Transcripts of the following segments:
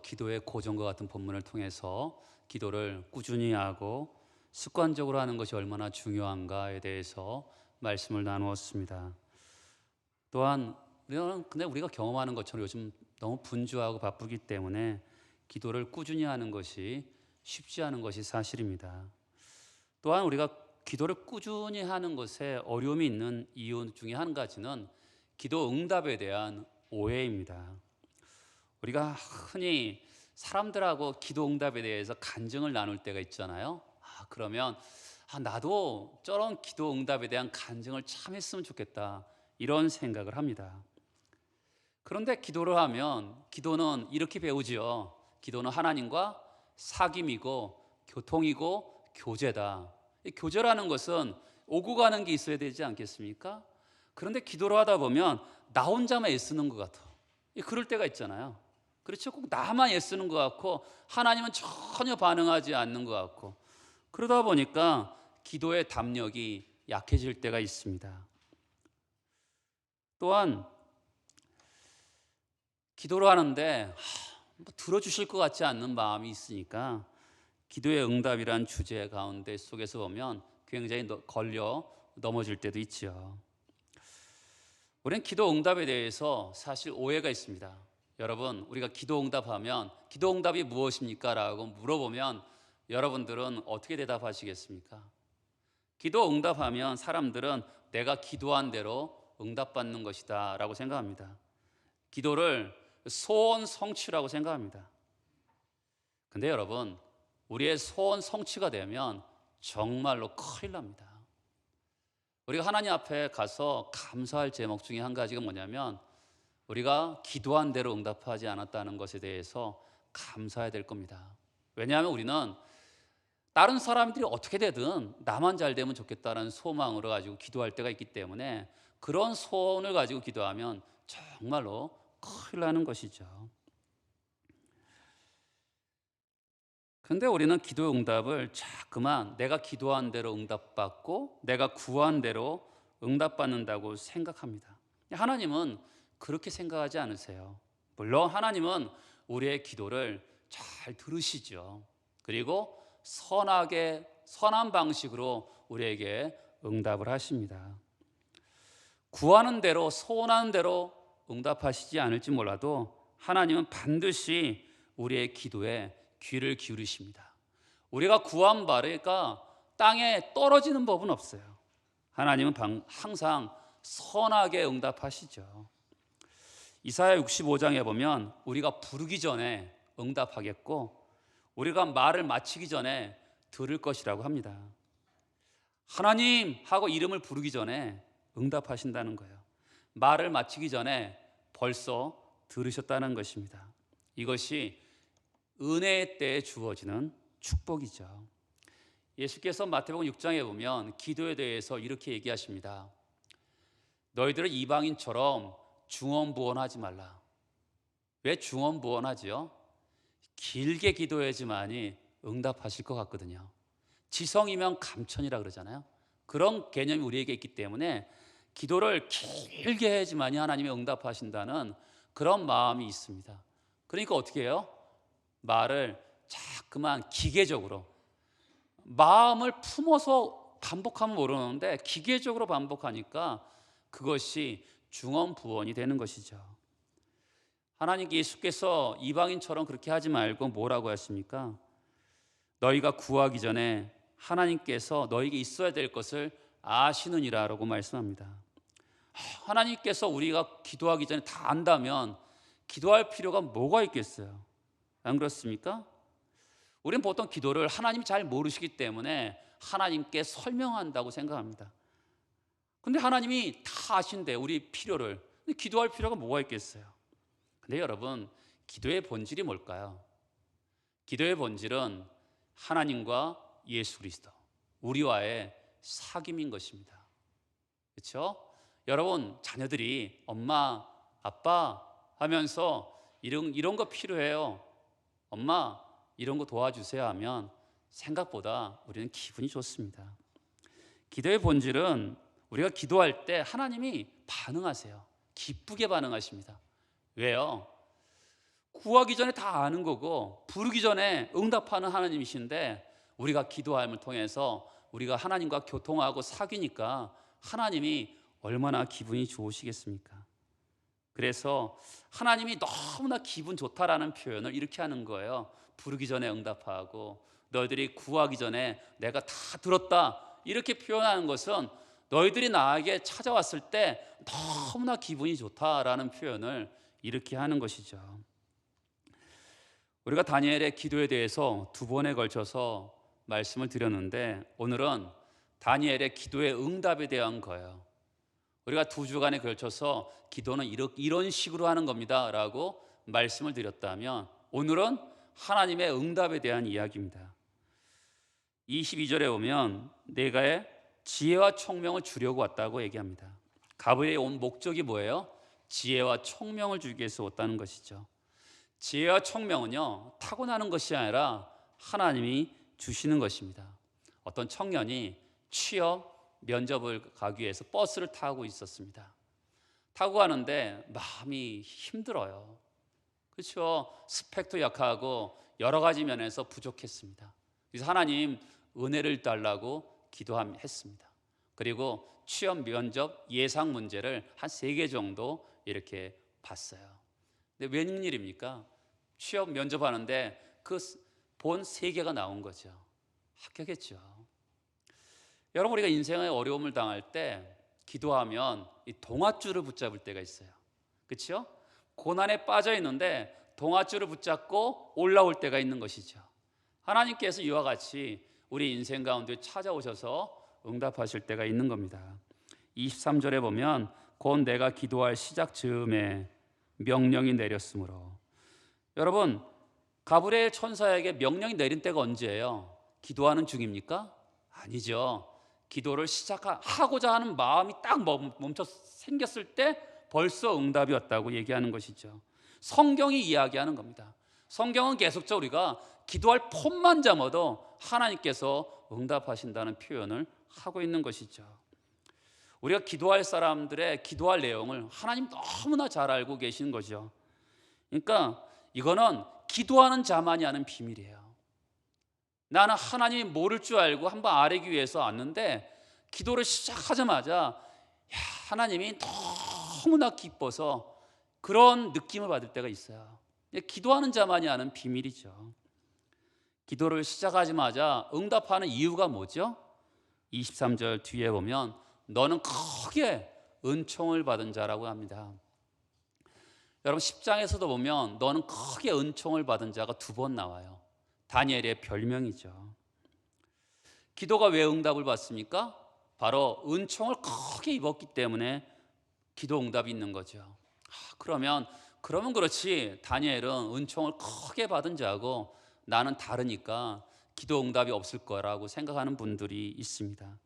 기도의 고전과 같은 본문을 통해서 기도를 꾸준히 하고 습관적으로 하는 것이 얼마나 중요한가에 대해서 말씀을 나누었습니다. 또한 우리가 경험하는 것처럼 요즘 너무 분주하고 바쁘기 때문에 기도를 꾸준히 하는 것이 쉽지 않은 것이 사실입니다. 또한 우리가 기도를 꾸준히 하는 것에 어려움이 있는 이유 중에 한 가지는 기도 응답에 대한 오해입니다. 우리가 흔히 사람들하고 기도 응답에 대해서 간증을 나눌 때가 있잖아요. 그러면 나도 저런 기도 응답에 대한 간증을 참 했으면 좋겠다, 이런 생각을 합니다. 그런데 기도를 하면 기도는 이렇게 배우지요. 기도는 하나님과 사귐이고 교통이고 교제다. 이 교제라는 것은 오고 가는 게 있어야 되지 않겠습니까? 그런데 기도를 하다 보면 나 혼자만 애쓰는 것 같아. 그럴 때가 있잖아요. 그렇죠? 꼭 나만 애쓰는 것 같고 하나님은 전혀 반응하지 않는 것 같고, 그러다 보니까 기도의 담력이 약해질 때가 있습니다. 또한 기도를 하는데 들어주실 것 같지 않는 마음이 있으니까 기도의 응답이란 주제 가운데 속에서 보면 굉장히 걸려 넘어질 때도 있죠. 우리는 기도 응답에 대해서 사실 오해가 있습니다. 여러분, 우리가 기도 응답하면 기도 응답이 무엇입니까? 라고 물어보면 여러분들은 어떻게 대답하시겠습니까? 기도 응답하면 사람들은 내가 기도한 대로 응답받는 것이다 라고 생각합니다. 기도를 소원 성취라고 생각합니다. 근데 여러분, 우리의 소원 성취가 되면 정말로 큰일 납니다. 우리가 하나님 앞에 가서 감사할 제목 중에 한 가지가 뭐냐면 우리가 기도한 대로 응답하지 않았다는 것에 대해서 감사해야 될 겁니다. 왜냐하면 우리는 다른 사람들이 어떻게 되든 나만 잘 되면 좋겠다는 소망으로 가지고 기도할 때가 있기 때문에 그런 소원을 가지고 기도하면 정말로 큰일 나는 것이죠. 근데 우리는 기도 응답을 자꾸만 내가 기도한 대로 응답받고 내가 구한 대로 응답받는다고 생각합니다. 하나님은 그렇게 생각하지 않으세요. 물론 하나님은 우리의 기도를 잘 들으시죠. 그리고 선한 방식으로 우리에게 응답을 하십니다. 구하는 대로 소원하는 대로 응답하시지 않을지 몰라도 하나님은 반드시 우리의 기도에 귀를 기울이십니다. 우리가 구한 바가 땅에 떨어지는 법은 없어요. 하나님은 항상 선하게 응답하시죠. 이사야 65장에 보면 우리가 부르기 전에 응답하겠고 우리가 말을 마치기 전에 들을 것이라고 합니다. 하나님 하고 이름을 부르기 전에 응답하신다는 거예요. 말을 마치기 전에 벌써 들으셨다는 것입니다. 이것이 은혜의 때에 주어지는 축복이죠. 예수께서 마태복음 6장에 보면 기도에 대해서 이렇게 얘기하십니다. 너희들은 이방인처럼 중언부언하지 말라. 왜 중언부언하지요? 길게 기도해야지만이 응답하실 것 같거든요. 지성이면 감천이라 그러잖아요. 그런 개념이 우리에게 있기 때문에 기도를 길게 해야지만이 하나님이 응답하신다는 그런 마음이 있습니다. 그러니까 어떻게 해요? 말을 자꾸만 기계적으로 마음을 품어서 반복하면 모르는데 기계적으로 반복하니까 그것이 중언부언이 되는 것이죠. 하나님 예수께서 이방인처럼 그렇게 하지 말고 뭐라고 하십니까? 너희가 구하기 전에 하나님께서 너희에게 있어야 될 것을 아시느니라 라고 말씀합니다. 하나님께서 우리가 기도하기 전에 다 안다면 기도할 필요가 뭐가 있겠어요? 안 그렇습니까? 우리는 보통 기도를 하나님이 잘 모르시기 때문에 하나님께 설명한다고 생각합니다. 근데 하나님이 다 아신대, 우리 필요를. 근데 기도할 필요가 뭐가 있겠어요? 근데 여러분, 기도의 본질이 뭘까요? 기도의 본질은 하나님과 예수 그리스도, 우리와의 사귐인 것입니다. 그렇죠? 여러분, 자녀들이 엄마, 아빠 하면서 이런 거 필요해요. 엄마, 이런 거 도와주세요 하면 생각보다 우리는 기분이 좋습니다. 기도의 본질은 우리가 기도할 때 하나님이 반응하세요. 기쁘게 반응하십니다. 왜요? 구하기 전에 다 아는 거고 부르기 전에 응답하는 하나님이신데, 우리가 기도함을 통해서 우리가 하나님과 교통하고 사귀니까 하나님이 얼마나 기분이 좋으시겠습니까? 그래서 하나님이 너무나 기분 좋다라는 표현을 이렇게 하는 거예요. 부르기 전에 응답하고 너희들이 구하기 전에 내가 다 들었다, 이렇게 표현하는 것은 너희들이 나에게 찾아왔을 때 너무나 기분이 좋다라는 표현을 이렇게 하는 것이죠. 우리가 다니엘의 기도에 대해서 두 번에 걸쳐서 말씀을 드렸는데, 오늘은 다니엘의 기도의 응답에 대한 거예요. 우리가 두 주간에 걸쳐서 기도는 이런 식으로 하는 겁니다 라고 말씀을 드렸다면, 오늘은 하나님의 응답에 대한 이야기입니다. 22절에 보면 내가 지혜와 총명을 주려고 왔다고 얘기합니다. 가브리엘이 온 목적이 뭐예요? 지혜와 총명을 주기 위해서 왔다는 것이죠. 지혜와 총명은요, 타고나는 것이 아니라 하나님이 주시는 것입니다. 어떤 청년이 취업 면접을 가기 위해서 버스를 타고 있었습니다. 타고 가는데 마음이 힘들어요. 그렇죠? 스펙도 약하고 여러 가지 면에서 부족했습니다. 그래서 하나님 은혜를 달라고 기도했습니다. 그리고 취업 면접 예상 문제를 한 3개 정도 이렇게 봤어요. 근데 웬일입니까? 취업 면접하는데 그 본 3개가 나온 거죠. 합격했죠. 여러분, 우리가 인생의 어려움을 당할 때 기도하면 이 동아줄을 붙잡을 때가 있어요. 그렇죠? 고난에 빠져 있는데 동아줄을 붙잡고 올라올 때가 있는 것이죠. 하나님께서 이와 같이 우리 인생 가운데 찾아오셔서 응답하실 때가 있는 겁니다. 23절에 보면 곧 내가 기도할 시작 즈음에 명령이 내렸으므로. 여러분, 가브리엘 천사에게 명령이 내린 때가 언제예요? 기도하는 중입니까? 아니죠. 기도를 시작하고자 하는 마음이 딱 멈춰 생겼을 때 벌써 응답이 왔다고 얘기하는 것이죠. 성경이 이야기하는 겁니다. 성경은 계속적으로 우리가 기도할 폰만 잡아도 하나님께서 응답하신다는 표현을 하고 있는 것이죠. 우리가 기도할 사람들의 기도할 내용을 하나님 너무나 잘 알고 계시는 거죠. 그러니까 이거는 기도하는 자만이 아는 비밀이에요. 나는 하나님이 모를 줄 알고 한번 아뢰기 위해서 왔는데, 기도를 시작하자마자 하나님이 너무나 기뻐서 그런 느낌을 받을 때가 있어요. 기도하는 자만이 아는 비밀이죠. 기도를 시작하자마자 응답하는 이유가 뭐죠? 23절 뒤에 보면 너는 크게 은총을 받은 자라고 합니다. 여러분, 10장에서도 보면 너는 크게 은총을 받은 자가 2번 나와요. 다니엘의 별명이죠. 기도가 왜 응답을 받습니까? 바로 은총을 크게 입었기 때문에 기도 응답이 있는 거죠. 그러면 그렇지, 다니엘은 은총을 크게 받은 자고 나는 다르니까 기도 응답이 없을 거라고 생각하는 분들이 있습니다.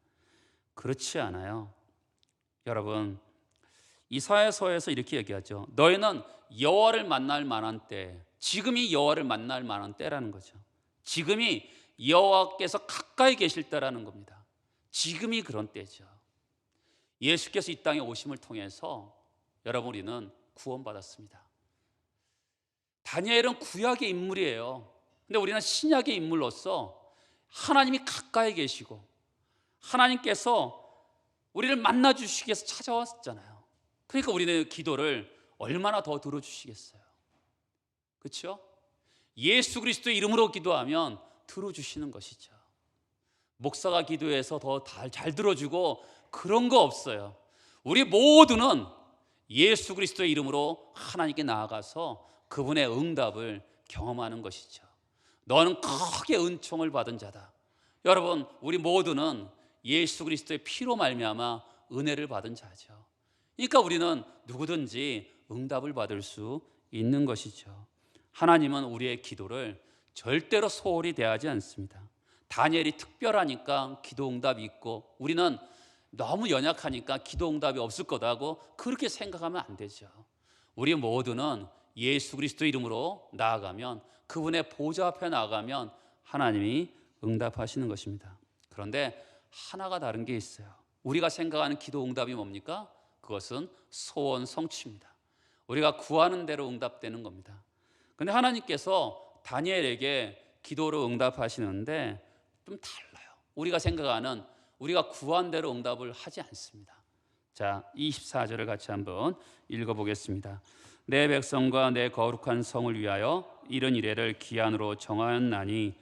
그렇지 않아요. 여러분, 이사야서에서 이렇게 얘기하죠. 너희는 여호와를 만날 만한 때, 지금이 여호와를 만날 만한 때라는 거죠. 지금이 여호와께서 가까이 계실 때라는 겁니다. 지금이 그런 때죠. 예수께서 이 땅에 오심을 통해서 여러분, 우리는 구원받았습니다. 다니엘은 구약의 인물이에요. 근데 우리는 신약의 인물로서 하나님이 가까이 계시고 하나님께서 우리를 만나 주시기 위해서 찾아왔잖아요. 그러니까 우리는 기도를 얼마나 더 들어주시겠어요. 그렇죠? 예수 그리스도의 이름으로 기도하면 들어주시는 것이죠. 목사가 기도해서 더 잘 들어주고 그런 거 없어요. 우리 모두는 예수 그리스도의 이름으로 하나님께 나아가서 그분의 응답을 경험하는 것이죠. 너는 크게 은총을 받은 자다. 여러분, 우리 모두는 예수 그리스도의 피로 말미암아 은혜를 받은 자죠. 그러니까 우리는 누구든지 응답을 받을 수 있는 것이죠. 하나님은 우리의 기도를 절대로 소홀히 대하지 않습니다. 다니엘이 특별하니까 기도 응답이 있고 우리는 너무 연약하니까 기도 응답이 없을 거다고 그렇게 생각하면 안 되죠. 우리 모두는 예수 그리스도 이름으로 나아가면, 그분의 보좌 앞에 나아가면 하나님이 응답하시는 것입니다. 그런데 하나가 다른 게 있어요. 우리가 생각하는 기도 응답이 뭡니까? 그것은 소원 성취입니다. 우리가 구하는 대로 응답되는 겁니다. 근데 하나님께서 다니엘에게 기도로 응답하시는데 좀 달라요. 우리가 생각하는, 우리가 구한 대로 응답을 하지 않습니다. 자, 24절을 같이 한번 읽어보겠습니다. 내 백성과 내 거룩한 성을 위하여 이른 이래를 기한으로 정하였나니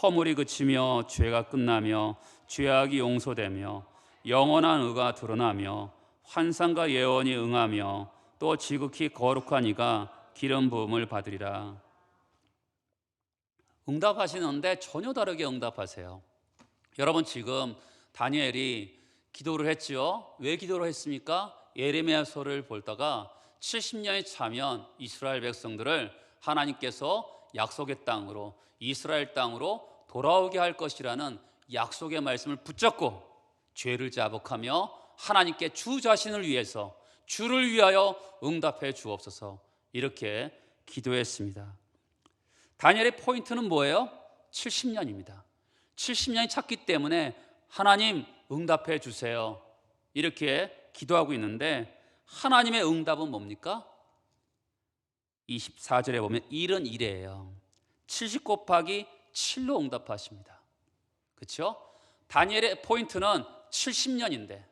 허물이 그치며 죄가 끝나며 죄악이 용서되며 영원한 의가 드러나며 환상과 예언이 응하며 또 지극히 거룩한 이가 기름 부음을 받으리라. 응답하시는데 전혀 다르게 응답하세요. 여러분, 지금 다니엘이 기도를 했죠. 왜 기도를 했습니까? 예레미야서를 보다가 70년이 차면 이스라엘 백성들을 하나님께서 약속의 땅으로, 이스라엘 땅으로 돌아오게 할 것이라는 약속의 말씀을 붙잡고 죄를 자복하며 하나님께 주 자신을 위해서, 주를 위하여 응답해 주옵소서, 이렇게 기도했습니다. 다니엘의 포인트는 뭐예요? 70년입니다. 70년이 찼기 때문에 하나님 응답해 주세요, 이렇게 기도하고 있는데 하나님의 응답은 뭡니까? 24절에 보면 일은 이래예요. 70 곱하기 7로 응답하십니다. 그렇죠? 다니엘의 포인트는 70년인데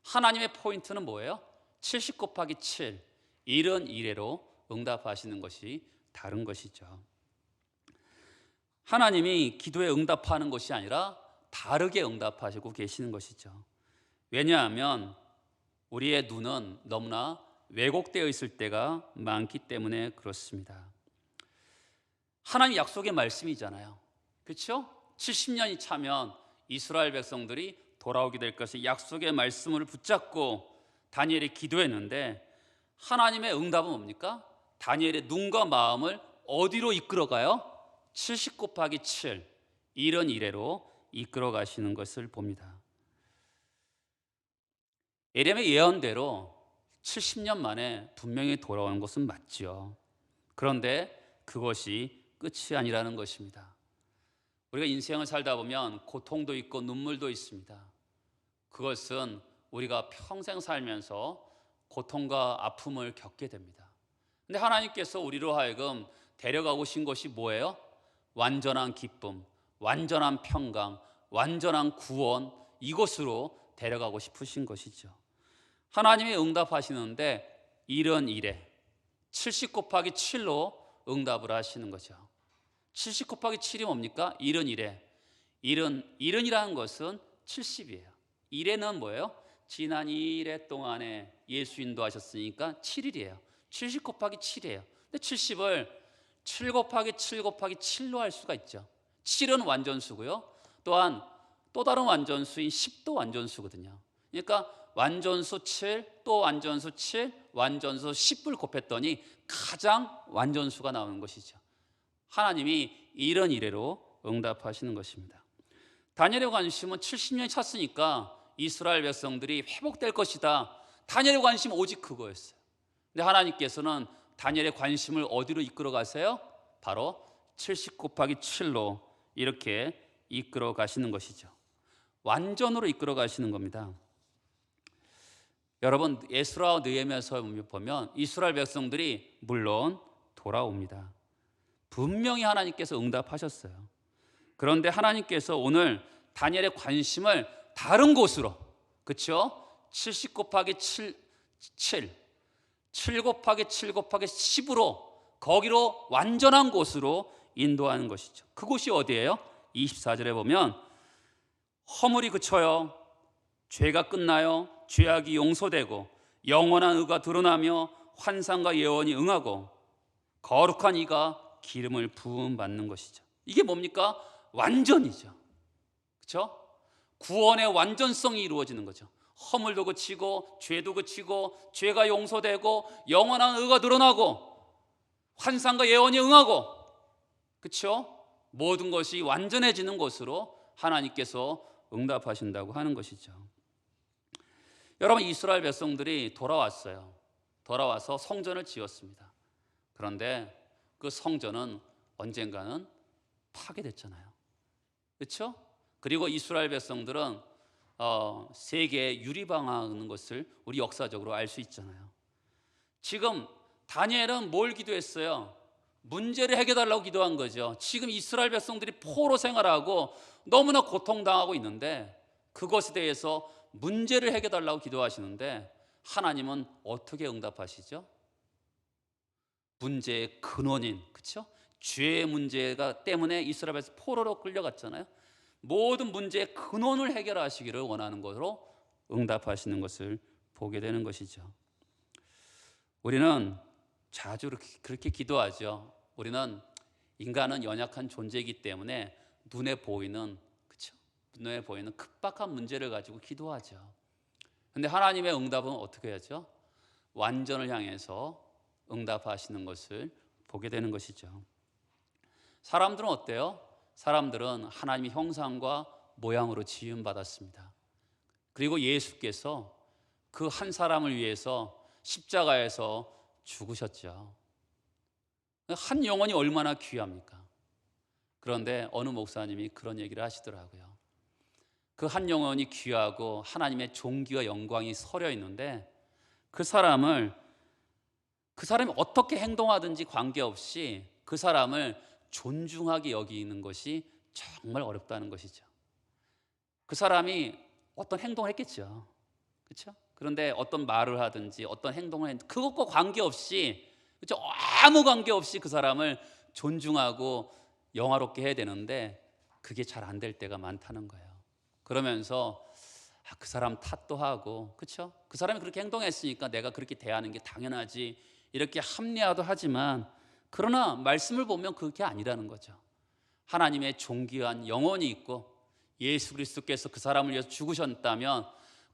하나님의 포인트는 뭐예요? 70 곱하기 7, 일은 이래로 응답하시는 것이 다른 것이죠. 하나님이 기도에 응답하는 것이 아니라 다르게 응답하시고 계시는 것이죠. 왜냐하면 우리의 눈은 너무나 왜곡되어 있을 때가 많기 때문에 그렇습니다. 하나님 약속의 말씀이잖아요. 그렇죠? 70년이 차면 이스라엘 백성들이 돌아오게 될 것을 약속의 말씀을 붙잡고 다니엘이 기도했는데 하나님의 응답은 뭡니까? 다니엘의 눈과 마음을 어디로 이끌어가요? 70 곱하기 7, 이런 이래로 이끌어 가시는 것을 봅니다. 예레미야 예언대로 70년 만에 분명히 돌아오는 것은 맞죠. 그런데 그것이 끝이 아니라는 것입니다. 우리가 인생을 살다 보면 고통도 있고 눈물도 있습니다. 그것은 우리가 평생 살면서 고통과 아픔을 겪게 됩니다. 근데 하나님께서 우리로 하여금 데려가고 신 것이 뭐예요? 완전한 기쁨, 완전한 평강, 완전한 구원, 이곳으로 데려가고 싶으신 것이죠. 하나님이 응답하시는데 일은 이래 70 곱하기 7로 응답을 하시는 거죠. 70 곱하기 7이 뭡니까? 일은 이래. 일은이라는 것은 70이에요. 일에는 뭐예요? 지난 2일 동안에 예수 인도하셨으니까 7일이에요. 70 곱하기 7이에요. 근데 70을 7 곱하기 7 곱하기 7로 할 수가 있죠. 7은 완전수고요. 또한 또 다른 완전수인 10도 완전수거든요. 그러니까 완전수 7, 또 완전수 7, 완전수 10을 곱했더니 가장 완전수가 나오는 것이죠. 하나님이 이런 이래로 응답하시는 것입니다. 다니엘의 관심은 70년이 찼으니까 이스라엘 백성들이 회복될 것이다. 다니엘의 관심은 오직 그거였어요. 근데 하나님께서는 다니엘의 관심을 어디로 이끌어 가세요? 바로 70 곱하기 7로 이렇게 이끌어 가시는 것이죠. 완전으로 이끌어 가시는 겁니다. 여러분, 에스라와 느헤미야서 보면 이스라엘 백성들이 물론 돌아옵니다. 분명히 하나님께서 응답하셨어요. 그런데 하나님께서 오늘 다니엘의 관심을 다른 곳으로, 그렇죠? 70 곱하기 7 곱하기 7 곱하기 10으로 거기로 완전한 곳으로 인도하는 것이죠. 그곳이 어디예요? 24절에 보면 허물이 그쳐요, 죄가 끝나요, 죄악이 용서되고 영원한 의가 드러나며 환상과 예언이 응하고 거룩한 이가 기름을 부음 받는 것이죠. 이게 뭡니까? 완전이죠. 그렇죠? 구원의 완전성이 이루어지는 거죠. 허물도 그치고 죄도 그치고 죄가 용서되고 영원한 의가 드러나고 환상과 예언이 응하고, 그렇죠? 모든 것이 완전해지는 것으로 하나님께서 응답하신다고 하는 것이죠. 여러분, 이스라엘 백성들이 돌아왔어요. 돌아와서 성전을 지었습니다. 그런데 그 성전은 언젠가는 파괴됐잖아요. 그렇죠? 그리고 이스라엘 백성들은 세계에 유리방황하는 것을 우리 역사적으로 알 수 있잖아요. 지금 다니엘은 뭘 기도했어요? 문제를 해결해달라고 기도한 거죠. 지금 이스라엘 백성들이 포로 생활하고 너무나 고통당하고 있는데 그것에 대해서 문제를 해결해달라고 기도하시는데 하나님은 어떻게 응답하시죠? 문제의 근원인, 그렇죠? 죄의 문제가 때문에 이스라엘에서 포로로 끌려갔잖아요. 모든 문제의 근원을 해결하시기를 원하는 것으로 응답하시는 것을 보게 되는 것이죠. 우리는 자주 그렇게 기도하죠. 우리는 인간은 연약한 존재이기 때문에 눈에 보이는, 그렇죠? 눈에 보이는 급박한 문제를 가지고 기도하죠. 그런데 하나님의 응답은 어떻게 하죠? 완전을 향해서 응답하시는 것을 보게 되는 것이죠. 사람들은 어때요? 사람들은 하나님의 형상과 모양으로 지음받았습니다. 그리고 예수께서 그 한 사람을 위해서 십자가에서 죽으셨죠. 한 영혼이 얼마나 귀합니까? 그런데 어느 목사님이 그런 얘기를 하시더라고요. 그 한 영혼이 귀하고 하나님의 존귀와 영광이 서려 있는데 그 사람이 어떻게 행동하든지 관계없이 그 사람을 존중하게 여기는 것이 정말 어렵다는 것이죠. 그 사람이 어떤 행동을 했겠죠. 그렇죠? 그런데 어떤 말을 하든지 어떤 행동을 했든지 그것과 관계없이, 그렇죠? 아무 관계없이 그 사람을 존중하고 영화롭게 해야 되는데 그게 잘 안 될 때가 많다는 거예요. 그러면서 그 사람 탓도 하고, 그렇죠? 그 사람이 그렇게 행동했으니까 내가 그렇게 대하는 게 당연하지, 이렇게 합리화도 하지만 그러나 말씀을 보면 그게 아니라는 거죠. 하나님의 존귀한 영혼이 있고 예수 그리스도께서 그 사람을 위해서 죽으셨다면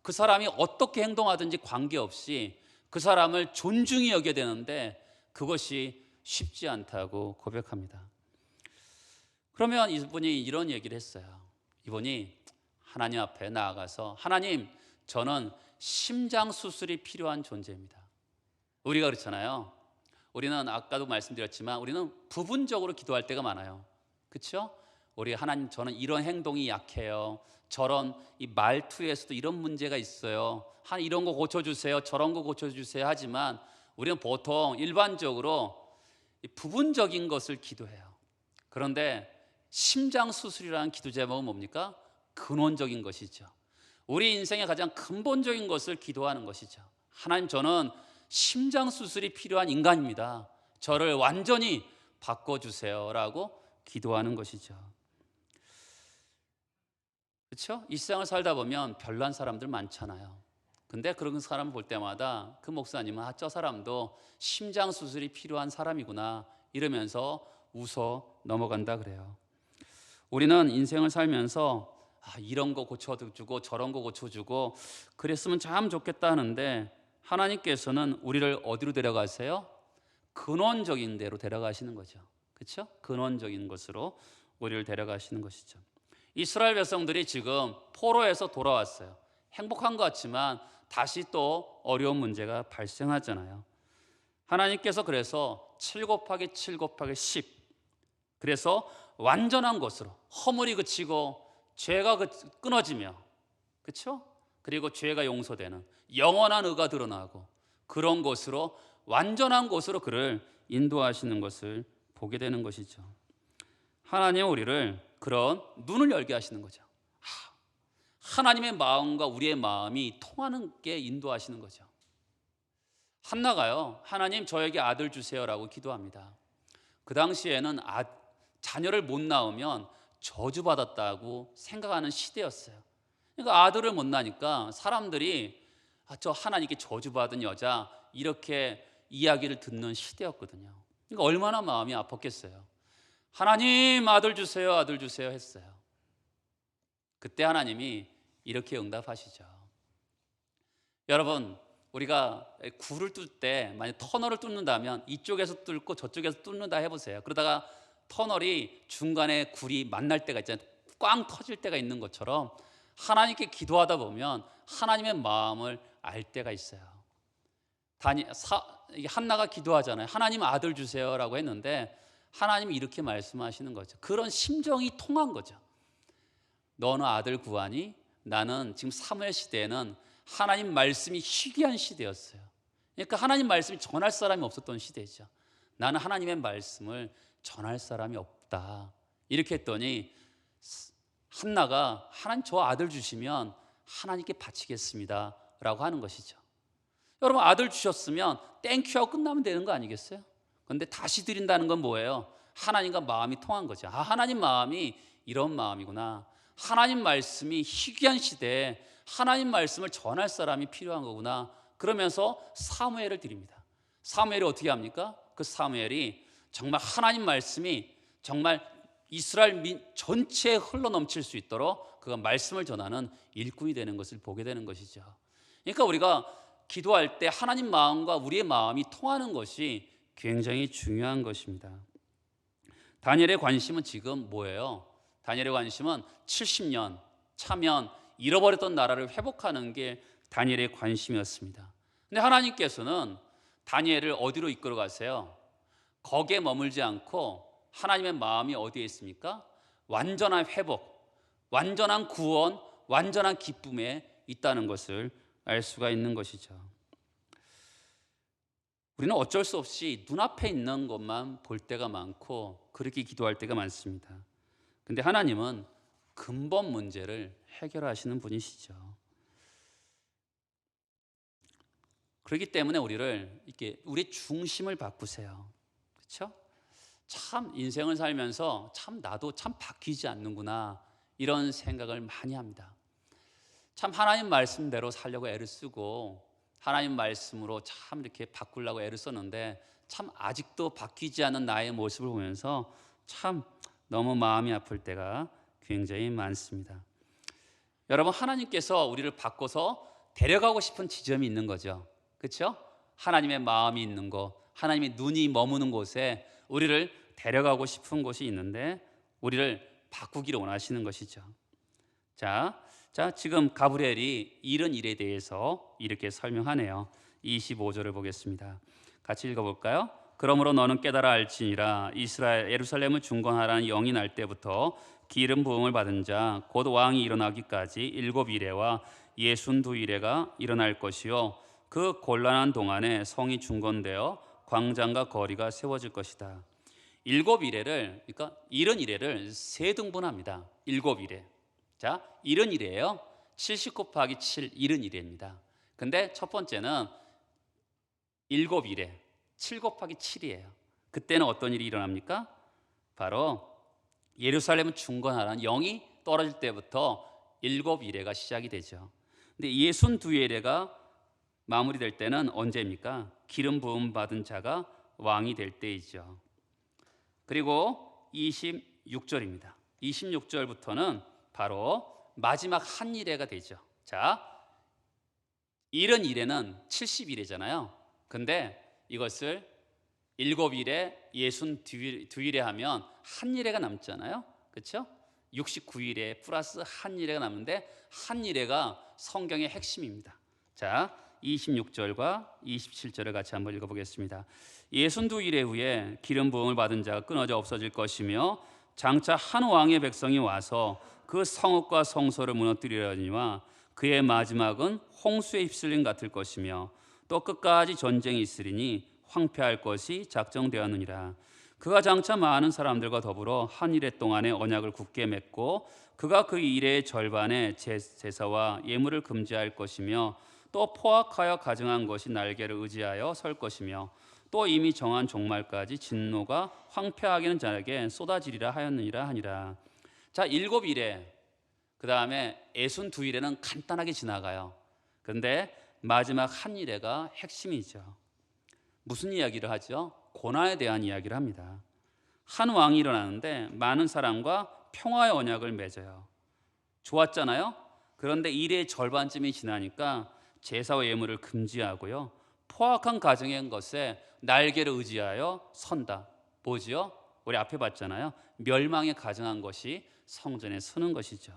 그 사람이 어떻게 행동하든지 관계없이 그 사람을 존중히 여겨야 되는데 그것이 쉽지 않다고 고백합니다. 그러면 이분이 이런 얘기를 했어요. 이분이 하나님 앞에 나아가서, 하나님, 저는 심장 수술이 필요한 존재입니다. 우리가 그렇잖아요. 우리는 아까도 말씀드렸지만 우리는 부분적으로 기도할 때가 많아요. 그렇죠? 우리 하나님, 저는 이런 행동이 약해요. 저런 이 말투에서도 이런 문제가 있어요. 이런 거 고쳐주세요. 저런 거 고쳐주세요. 하지만 우리는 보통 일반적으로 부분적인 것을 기도해요. 그런데 심장 수술이라는 기도 제목은 뭡니까? 근원적인 것이죠. 우리 인생의 가장 근본적인 것을 기도하는 것이죠. 하나님, 저는 심장 수술이 필요한 인간입니다. 저를 완전히 바꿔주세요라고 기도하는 것이죠. 그렇죠? 이 세상을 살다 보면 별난 사람들 많잖아요. 근데 그런 사람 볼 때마다 그 목사님은 저 사람도 심장 수술이 필요한 사람이구나 이러면서 웃어 넘어간다 그래요. 우리는 인생을 살면서 이런 거 고쳐주고 저런 거 고쳐주고 그랬으면 참 좋겠다 하는데 하나님께서는 우리를 어디로 데려가세요? 근원적인 데로 데려가시는 거죠. 그렇죠? 근원적인 것으로 우리를 데려가시는 것이죠. 이스라엘 백성들이 지금 포로에서 돌아왔어요. 행복한 것 같지만 다시 또 어려운 문제가 발생하잖아요. 하나님께서 그래서 7 곱하기 7 곱하기 10, 그래서 완전한 것으로 허물이 그치고 죄가 끊어지며, 그렇죠? 그리고 죄가 용서되는 영원한 의가 드러나고 그런 곳으로, 완전한 곳으로 그를 인도하시는 것을 보게 되는 것이죠. 하나님은 우리를 그런 눈을 열게 하시는 거죠. 하나님의 마음과 우리의 마음이 통하는 게 인도하시는 거죠. 한나가요, 하나님 저에게 아들 주세요라고 기도합니다. 그 당시에는 자녀를 못 낳으면 저주받았다고 생각하는 시대였어요. 그러니까 아들을 못 낳으니까 사람들이 저 하나님께 저주받은 여자 이렇게 이야기를 듣는 시대였거든요. 그러니까 얼마나 마음이 아팠겠어요. 하나님 아들 주세요, 아들 주세요 했어요. 그때 하나님이 이렇게 응답하시죠. 여러분, 우리가 굴을 뚫을 때 만약 터널을 뚫는다면 이쪽에서 뚫고 저쪽에서 뚫는다 해보세요. 그러다가 터널이 중간에 굴이 만날 때가 있잖아요. 꽝 터질 때가 있는 것처럼 하나님께 기도하다 보면 하나님의 마음을 알 때가 있어요. 한나가 기도하잖아요. 하나님 아들 주세요라고 했는데 하나님이 이렇게 말씀하시는 거죠. 그런 심정이 통한 거죠. 너는 아들 구하니? 나는 지금 사무엘 시대에는 하나님 말씀이 희귀한 시대였어요. 그러니까 하나님 말씀이 전할 사람이 없었던 시대죠. 나는 하나님의 말씀을 전할 사람이 없다. 이렇게 했더니 한나가 하나님 저 아들 주시면 하나님께 바치겠습니다 라고 하는 것이죠. 여러분 아들 주셨으면 땡큐하고 끝나면 되는 거 아니겠어요? 그런데 다시 드린다는 건 뭐예요? 하나님과 마음이 통한 거죠. 아, 하나님 마음이 이런 마음이구나. 하나님 말씀이 희귀한 시대에 하나님 말씀을 전할 사람이 필요한 거구나. 그러면서 사무엘을 드립니다. 사무엘이 어떻게 합니까? 그 사무엘이 정말 하나님 말씀이 정말 이스라엘 민 전체에 흘러넘칠 수 있도록 그가 말씀을 전하는 일꾼이 되는 것을 보게 되는 것이죠. 그러니까 우리가 기도할 때 하나님 마음과 우리의 마음이 통하는 것이 굉장히 중요한 것입니다. 다니엘의 관심은 지금 뭐예요? 다니엘의 관심은 70년 차면 잃어버렸던 나라를 회복하는 게 다니엘의 관심이었습니다. 근데 하나님께서는 다니엘을 어디로 이끌어 가세요? 거기에 머물지 않고 하나님의 마음이 어디에 있습니까? 완전한 회복, 완전한 구원, 완전한 기쁨에 있다는 것을 알 수가 있는 것이죠. 우리는 어쩔 수 없이 눈앞에 있는 것만 볼 때가 많고 그렇게 기도할 때가 많습니다. 근데 하나님은 근본 문제를 해결하시는 분이시죠. 그렇기 때문에 우리를 이렇게 우리의 중심을 바꾸세요. 그렇죠? 참 인생을 살면서 참 나도 참 바뀌지 않는구나 이런 생각을 많이 합니다. 참 하나님 말씀대로 살려고 애를 쓰고 하나님 말씀으로 참 이렇게 바꾸려고 애를 썼는데 참 아직도 바뀌지 않은 나의 모습을 보면서 참 너무 마음이 아플 때가 굉장히 많습니다. 여러분 하나님께서 우리를 바꿔서 데려가고 싶은 지점이 있는 거죠. 그렇죠? 하나님의 마음이 있는 곳, 하나님의 눈이 머무는 곳에 우리를 데려가고 싶은 곳이 있는데 우리를 바꾸기를 원하시는 것이죠. 자, 지금 가브리엘이 이런 일에 대해서 이렇게 설명하네요. 25절을 보겠습니다. 같이 읽어볼까요? 그러므로 너는 깨달아 알지니라 이스라엘 예루살렘을 중건하라는 영이 날 때부터 기름 부음을 받은 자 곧 왕이 일어나기까지 7이레와 62이레가 일어날 것이요 그 곤란한 동안에 성이 중건되어 광장과 거리가 세워질 것이다. 7이레를 그러니까 70이레를 세 등분합니다. 7이레. 자, 70이레예요. 70 곱하기 7 70이레입니다. 근데 첫 번째는 7이레 7 곱하기 7이에요. 그때는 어떤 일이 일어납니까? 바로 예루살렘은 중건하라는 영이 떨어질 때부터 7이레가 시작이 되죠. 근데 62이레가 마무리될 때는 언제입니까? 기름 부음 받은 자가 왕이 될 때이죠. 그리고 26절입니다. 26절부터는 바로 마지막 한 이레가 되죠. 자, 71에는 70이레잖아요. 근데 이것을 7일에 62일에 하면 한 일회가 남잖아요. 그렇죠? 69일에 플러스 한 일회가 남는데 한 일회가 성경의 핵심입니다. 자, 26절과 27절을 같이 한번 읽어보겠습니다. 62일에 후에 기름 부음을 받은 자가 끊어져 없어질 것이며 장차 한 왕의 백성이 와서 그 성읍과 성소를 무너뜨리려니와 그의 마지막은 홍수에 휩쓸림 같을 것이며 또 끝까지 전쟁이 있으리니 황폐할 것이 작정되었느니라. 그가 장차 많은 사람들과 더불어 한 일해 동안에 언약을 굳게 맺고 그가 그 일의 절반에 제사와 예물을 금지할 것이며 또 포악하여 가증한 것이 날개를 의지하여 설 것이며 또 이미 정한 종말까지 진노가 황폐하게는 자에게 쏟아지리라 하였느니라 하니라. 자, 7일에 그 다음에 62일에는 간단하게 지나가요. 그런데 마지막 한 일회가 핵심이죠. 무슨 이야기를 하죠? 고난에 대한 이야기를 합니다. 한 왕이 일어나는데 많은 사람과 평화의 언약을 맺어요. 좋았잖아요. 그런데 일의 절반쯤이 지나니까 제사와 예물을 금지하고요. 포악한 가정의 것에 날개를 의지하여 선다. 뭐지요? 우리 앞에 봤잖아요. 멸망에 가증한 것이 성전에 서는 것이죠.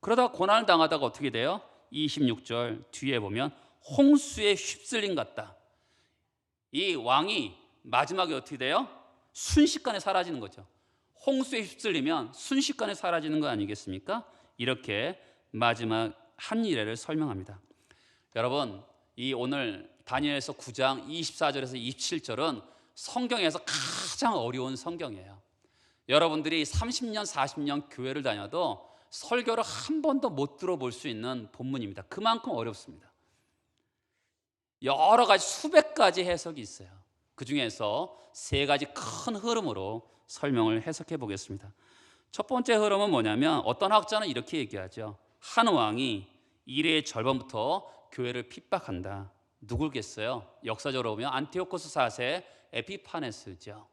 그러다가 고난을 당하다가 어떻게 돼요? 26절 뒤에 보면 홍수에 휩쓸림 같다. 이 왕이 마지막에 어떻게 돼요? 순식간에 사라지는 거죠. 홍수에 휩쓸리면 순식간에 사라지는 거 아니겠습니까? 이렇게 마지막 한 일회를 설명합니다. 여러분, 이 오늘 다니엘서 9장 24절에서 27절은 성경에서 가장 어려운 성경이에요. 여러분들이 30년, 40년 교회를 다녀도 설교를 한 번도 못 들어볼 수 있는 본문입니다. 그만큼 어렵습니다. 여러 가지 수백 가지 해석이 있어요. 그 중에서 세 가지 큰 흐름으로 설명을 해석해 보겠습니다. 첫 번째 흐름은 뭐냐면 어떤 학자는 이렇게 얘기하죠. 한 왕이 일의 절반부터 교회를 핍박한다. 누굴겠어요? 역사적으로 보면 안티오코스 4세 에피파네스죠.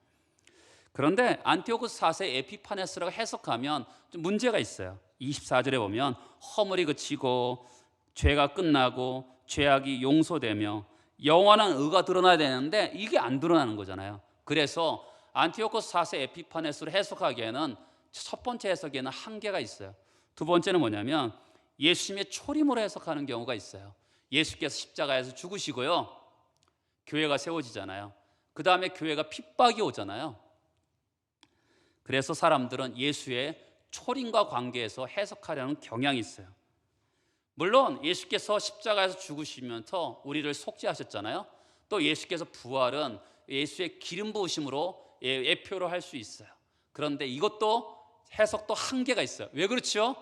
그런데 안티오코스 4세 에피파네스라고 해석하면 좀 문제가 있어요. 24절에 보면 허물이 그치고 죄가 끝나고 죄악이 용서되며 영원한 의가 드러나야 되는데 이게 안 드러나는 거잖아요. 그래서 안티오코스 4세 에피파네스로 해석하기에는 첫 번째 해석에는 한계가 있어요. 두 번째는 뭐냐면 예수님의 초림으로 해석하는 경우가 있어요. 예수께서 십자가에서 죽으시고요, 교회가 세워지잖아요. 그 다음에 교회가 핍박이 오잖아요. 그래서 사람들은 예수의 초림과 관계에서 해석하려는 경향이 있어요. 물론 예수께서 십자가에서 죽으시면서 우리를 속죄하셨잖아요. 또 예수께서 부활은 예수의 기름 부으심으로 예표로 할 수 있어요. 그런데 이것도 해석도 한계가 있어요. 왜 그렇죠?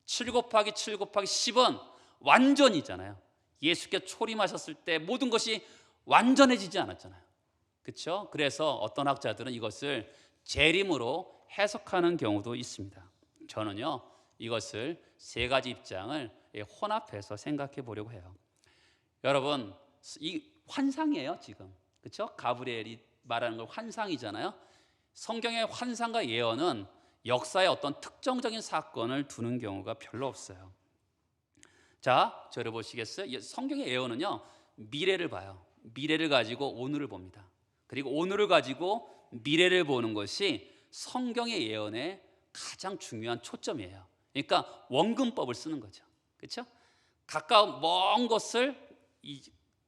7 곱하기 7 곱하기 10은 완전이잖아요. 예수께 초림하셨을 때 모든 것이 완전해지지 않았잖아요. 그렇죠? 그래서 어떤 학자들은 이것을 재림으로 해석하는 경우도 있습니다. 저는요, 이것을 세 가지 입장을 혼합해서 생각해 보려고 해요. 여러분, 이 환상이에요, 지금. 그렇죠? 가브리엘이 말하는 건 환상이잖아요. 성경의 환상과 예언은 역사의 어떤 특정적인 사건을 두는 경우가 별로 없어요. 자, 저를 보시겠어요? 성경의 예언은요, 미래를 봐요. 미래를 가지고 오늘을 봅니다. 그리고 오늘을 가지고 미래를 보는 것이 성경의 예언의 가장 중요한 초점이에요. 그러니까 원근법을 쓰는 거죠. 그렇죠? 가까운 먼 것을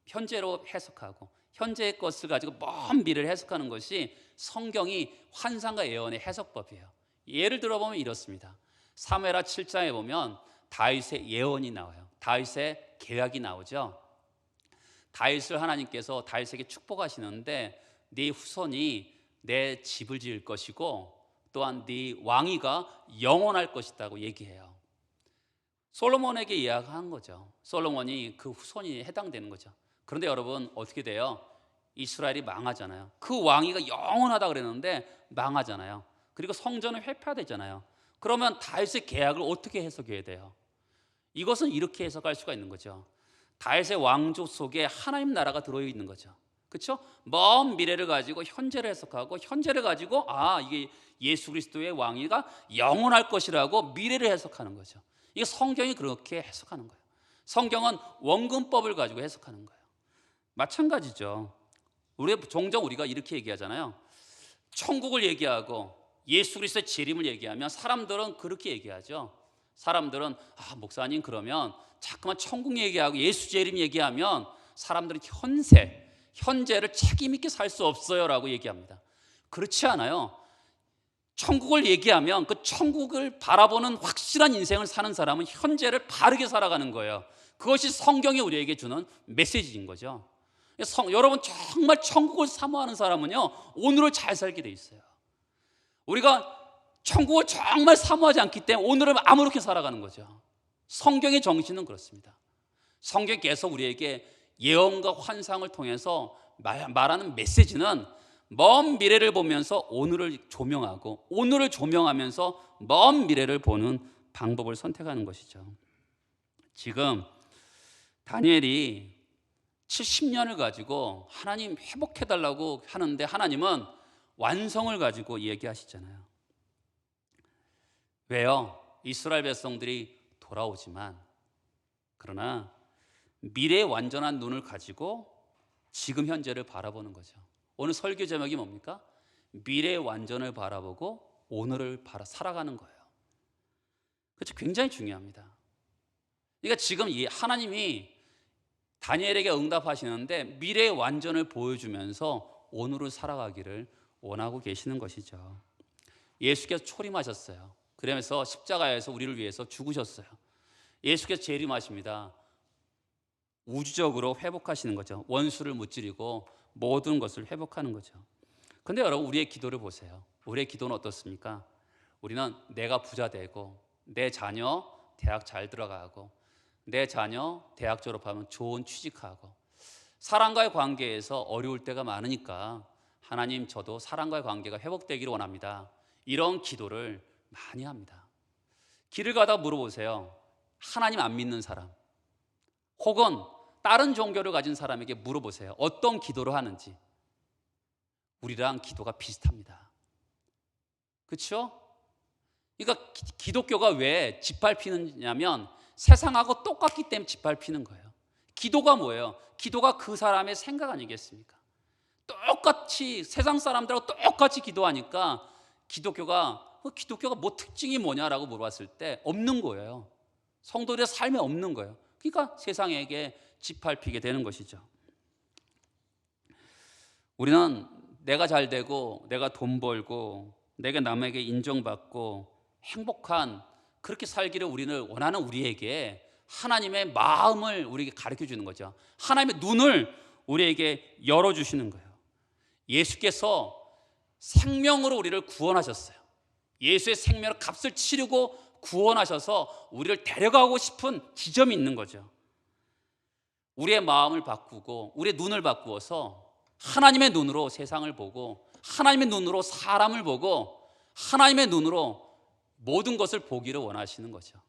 현재로 해석하고 현재의 것을 가지고 먼 미래를 해석하는 것이 성경이 환상과 예언의 해석법이에요. 예를 들어보면 이렇습니다. 사무엘하 7장에 보면 다윗의 예언이 나와요. 다윗의 계약이 나오죠. 다윗을 하나님께서 다윗에게 축복하시는데 네 후손이 내 집을 지을 것이고 또한 네 왕위가 영원할 것이라고 얘기해요. 솔로몬에게 이야기한 거죠. 솔로몬이 그 후손이 해당되는 거죠. 그런데 여러분, 어떻게 돼요? 이스라엘이 망하잖아요. 그 왕위가 영원하다 그랬는데 망하잖아요. 그리고 성전은 회파되잖아요. 그러면 다윗의 계약을 어떻게 해석해야 돼요? 이것은 이렇게 해석할 수가 있는 거죠. 다윗의 왕조 속에 하나님 나라가 들어있는 거죠. 그렇죠? 먼 미래를 가지고 현재를 해석하고 현재를 가지고 이게 예수 그리스도의 왕위가 영원할 것이라고 미래를 해석하는 거죠. 이게 성경이 그렇게 해석하는 거예요. 성경은 원근법을 가지고 해석하는 거예요. 마찬가지죠. 종종 우리가 이렇게 얘기하잖아요. 천국을 얘기하고 예수 그리스도의 재림을 얘기하면 사람들은 그렇게 얘기하죠. 사람들은 목사님, 그러면 자꾸만 천국 얘기하고 예수 재림 얘기하면 사람들은 현재를 책임 있게 살 수 없어요라고 얘기합니다. 그렇지 않아요. 천국을 얘기하면 그 천국을 바라보는 확실한 인생을 사는 사람은 현재를 바르게 살아가는 거예요. 그것이 성경이 우리에게 주는 메시지인 거죠. 여러분, 정말 천국을 사모하는 사람은요, 오늘을 잘 살게 돼 있어요. 우리가 천국을 정말 사모하지 않기 때문에 오늘을 아무렇게 살아가는 거죠. 성경의 정신은 그렇습니다. 성경이 계속 우리에게 예언과 환상을 통해서 말하는 메시지는 먼 미래를 보면서 오늘을 조명하고 오늘을 조명하면서 먼 미래를 보는 방법을 선택하는 것이죠. 지금 다니엘이 70년을 가지고 하나님 회복해달라고 하는데 하나님은 완성을 가지고 얘기하시잖아요. 왜요? 이스라엘 백성들이 돌아오지만, 그러나 미래의 완전한 눈을 가지고 지금 현재를 바라보는 거죠. 오늘 설교 제목이 뭡니까? 미래의 완전을 바라보고 오늘을 살아가는 거예요. 그렇죠? 굉장히 중요합니다. 그러니까 지금 하나님이 다니엘에게 응답하시는데 미래의 완전을 보여주면서 오늘을 살아가기를 원하고 계시는 것이죠. 예수께서 초림하셨어요. 그러면서 십자가에서 우리를 위해서 죽으셨어요. 예수께서 재림하십니다. 우주적으로 회복하시는 거죠. 원수를 무찌르고 모든 것을 회복하는 거죠. 근데 여러분, 우리의 기도를 보세요. 우리의 기도는 어떻습니까? 우리는 내가 부자 되고, 내 자녀 대학 잘 들어가고, 내 자녀 대학 졸업하면 좋은 취직하고, 사람과의 관계에서 어려울 때가 많으니까 하나님, 저도 사람과의 관계가 회복되기를 원합니다. 이런 기도를 많이 합니다. 길을 가다가 물어보세요. 하나님 안 믿는 사람, 혹은 다른 종교를 가진 사람에게 물어보세요. 어떤 기도를 하는지. 우리랑 기도가 비슷합니다. 그렇죠? 그러니까 기독교가 왜 짓밟히느냐면 세상하고 똑같기 때문에 짓밟히는 거예요. 기도가 뭐예요? 기도가 그 사람의 생각 아니겠습니까? 똑같이 세상 사람들하고 똑같이 기도하니까 기독교가 뭐 특징이 뭐냐라고 물어봤을 때 없는 거예요. 성도들의 삶에 없는 거예요. 그러니까 세상에게 짓밟히게 되는 것이죠. 우리는 내가 잘 되고, 내가 돈 벌고, 내가 남에게 인정받고 행복한 그렇게 살기를 우리는 원하는 우리에게 하나님의 마음을 우리에게 가르쳐 주는 거죠. 하나님의 눈을 우리에게 열어주시는 거예요. 예수께서 생명으로 우리를 구원하셨어요. 예수의 생명을 값을 치르고 구원하셔서 우리를 데려가고 싶은 지점이 있는 거죠. 우리의 마음을 바꾸고 우리의 눈을 바꾸어서 하나님의 눈으로 세상을 보고, 하나님의 눈으로 사람을 보고, 하나님의 눈으로 모든 것을 보기를 원하시는 거죠.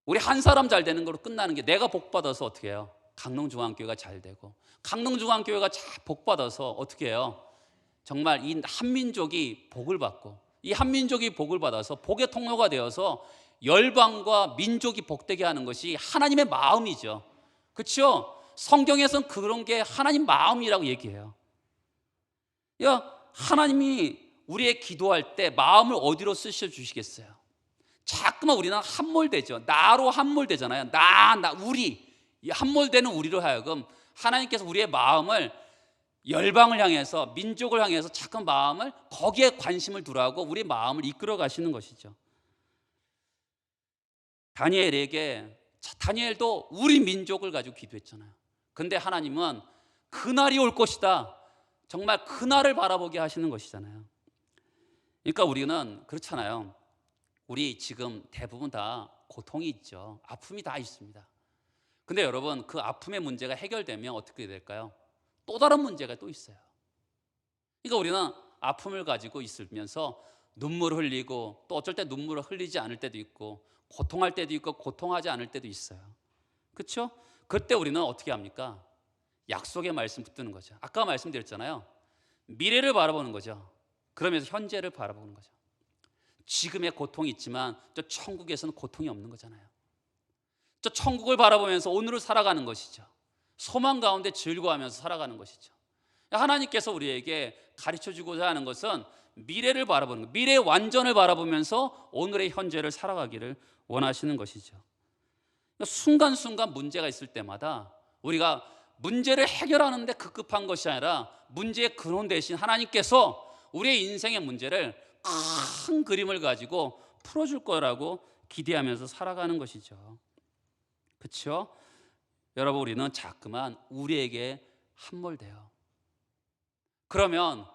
우리 한 사람 잘 되는 걸로 끝나는 게, 내가 복 받아서 어떻게 해요? 강릉중앙교회가 잘 되고, 강릉중앙교회가 복 받아서 어떻게 해요? 정말 이 한민족이 복을 받고, 이 한민족이 복을 받아서 복의 통로가 되어서 열방과 민족이 복되게 하는 것이 하나님의 마음이죠. 그렇죠? 성경에서는 그런 게 하나님 마음이라고 얘기해요. 하나님이 우리의 기도할 때 마음을 어디로 쓰셔 주시겠어요? 자꾸만 우리는 함몰되죠. 나로 함몰되잖아요. 우리. 이 함몰되는 우리로 하여금 하나님께서 우리의 마음을 열방을 향해서, 민족을 향해서 자꾸 마음을 거기에 관심을 두라고 우리 마음을 이끌어 가시는 것이죠. 다니엘도 우리 민족을 가지고 기도했잖아요. 근데 하나님은 그날이 올 것이다, 정말 그날을 바라보게 하시는 것이잖아요. 그러니까 우리는 그렇잖아요. 우리 지금 대부분 다 고통이 있죠. 아픔이 다 있습니다. 근데 여러분, 그 아픔의 문제가 해결되면 어떻게 될까요? 또 다른 문제가 또 있어요. 그러니까 우리는 아픔을 가지고 있으면서 눈물을 흘리고, 또 어쩔 때 눈물을 흘리지 않을 때도 있고, 고통할 때도 있고 고통하지 않을 때도 있어요. 그렇죠? 그때 우리는 어떻게 합니까? 약속의 말씀 붙드는 거죠. 아까 말씀드렸잖아요. 미래를 바라보는 거죠. 그러면서 현재를 바라보는 거죠. 지금의 고통이 있지만 저 천국에서는 고통이 없는 거잖아요. 저 천국을 바라보면서 오늘을 살아가는 것이죠. 소망 가운데 즐거워하면서 살아가는 것이죠. 하나님께서 우리에게 가르쳐주고자 하는 것은 미래를 바라보는 것, 미래의 완전을 바라보면서 오늘의 현재를 살아가기를 원하시는 것이죠. 순간순간 문제가 있을 때마다 우리가 문제를 해결하는 데 급급한 것이 아니라 문제의 근원 대신 하나님께서 우리의 인생의 문제를 큰 그림을 가지고 풀어줄 거라고 기대하면서 살아가는 것이죠. 그렇죠? 여러분, 우리는 자꾸만 우리에게 함몰돼요. 그러면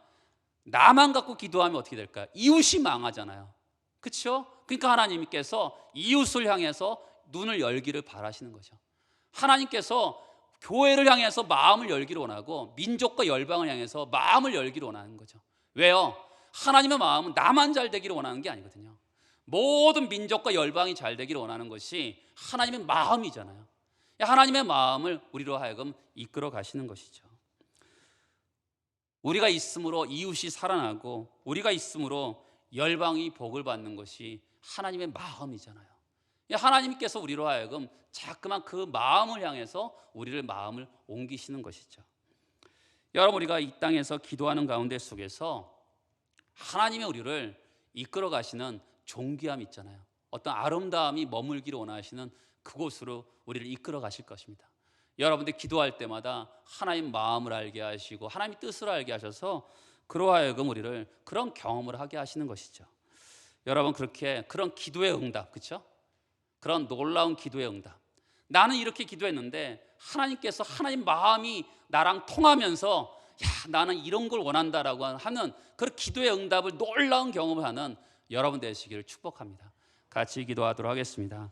나만 갖고 기도하면 어떻게 될까요? 이웃이 망하잖아요. 그렇죠? 그러니까 하나님께서 이웃을 향해서 눈을 열기를 바라시는 거죠. 하나님께서 교회를 향해서 마음을 열기를 원하고, 민족과 열방을 향해서 마음을 열기를 원하는 거죠. 왜요? 하나님의 마음은 나만 잘 되기를 원하는 게 아니거든요. 모든 민족과 열방이 잘 되기를 원하는 것이 하나님의 마음이잖아요. 하나님의 마음을 우리로 하여금 이끌어 가시는 것이죠. 우리가 있음으로 이웃이 살아나고, 우리가 있음으로 열방이 복을 받는 것이 하나님의 마음이잖아요. 하나님께서 우리로 하여금 자꾸만 그 마음을 향해서 우리를 마음을 옮기시는 것이죠. 여러분, 우리가 이 땅에서 기도하는 가운데 속에서 하나님의 우리를 이끌어 가시는 존귀함이 있잖아요. 어떤 아름다움이 머물기를 원하시는 그곳으로 우리를 이끌어 가실 것입니다. 여러분들 기도할 때마다 하나님 마음을 알게 하시고 하나님 뜻을 알게 하셔서 그로 하여금 우리를 그런 경험을 하게 하시는 것이죠. 여러분, 그런 기도의 응답, 그렇죠? 그런 놀라운 기도의 응답, 나는 이렇게 기도했는데 하나님께서 하나님 마음이 나랑 통하면서 야, 나는 이런 걸 원한다라고 하는 그런 기도의 응답을 놀라운 경험을 하는 여러분 되시기를 축복합니다. 같이 기도하도록 하겠습니다.